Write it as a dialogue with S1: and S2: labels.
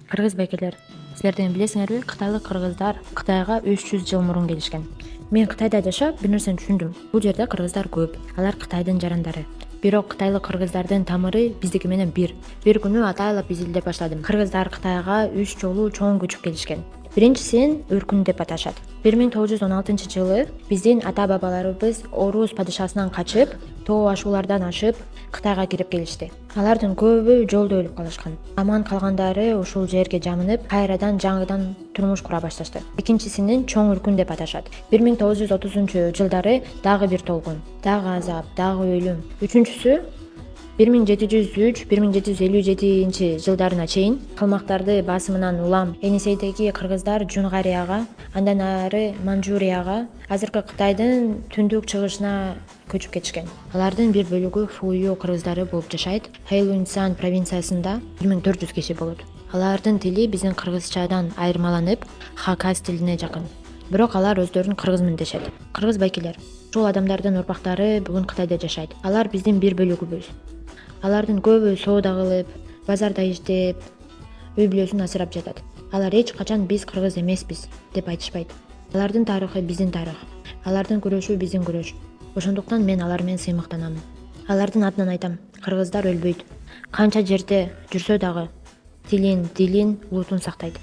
S1: Кыргыз байкелер, силерден билесиңерби, кытайлык кыргыздар Кытайга 300 жыл мурун келишкен. Мен Кытайда жашап бир нерсени түшүндүм. Бул жерде кыргыздар көп. Алар Кытайдын жарандары. Бирок кытайлык кыргыздардын тамыры биздики менен бир. Бир күнү атайлап изилдеп баштадым. Кыргыздар Кытайга 3 жолу чоң көчүп келишкен. Биринчисин Өркүн деп аташат. 1916-жылы биздин ата-бабаларыбыз Орус падышасынан качып, тоо ашуулардан ашып Кытайга кирип келишти. Алардын көбү жолдо өлүп калышкан. Аман калгандары ушул жерге жамынып, кайрадан жаңыдан турмуш кура башташты. Экинчисинин Чоң Өркүн деп аташат. 1930-жылдары дагы бир толкун, дагы азап, дагы өлүм. Үчүнчүсү 1700-1757 жылдарына чейин калмактарды басымынан улам Энисейдеги кыргыздар Жунгарияга, андан ары Манчжурияга, азыркы Кытайдын түндүк чыгышына көчүп кетишкен. Алардын бир бөлүгү Фуюо кыргыздары болуп жашайт. Хэйлунцзян провинциясында 1400 киши болот. Алардын тили биздин кыргызчадан айырмаланып, хакас тилине жакын. Бирок алар өздөрүн кыргызмын дешет. Кыргыз байкелер, ушул адамдардын урпактары бүгүн Кытайда жашайт. Алар биздин бир бөлүгүбүз. Алардын көбү соода кылып, базарда иштеп, үй бүлөсүн асырап жатат. Алар эч качан биз кыргыз эмеспиз деп айтышпайт. Алардын тарыхы биздин тарых. Алардын күрөшү биздин күрөш. Ошондуктан мен алар менен сыймыктанам. Алардын атынан айтам, кыргыздар өлбөйт. Канча жерде жүрсө дагы тилин, дилин, улутун сактайт.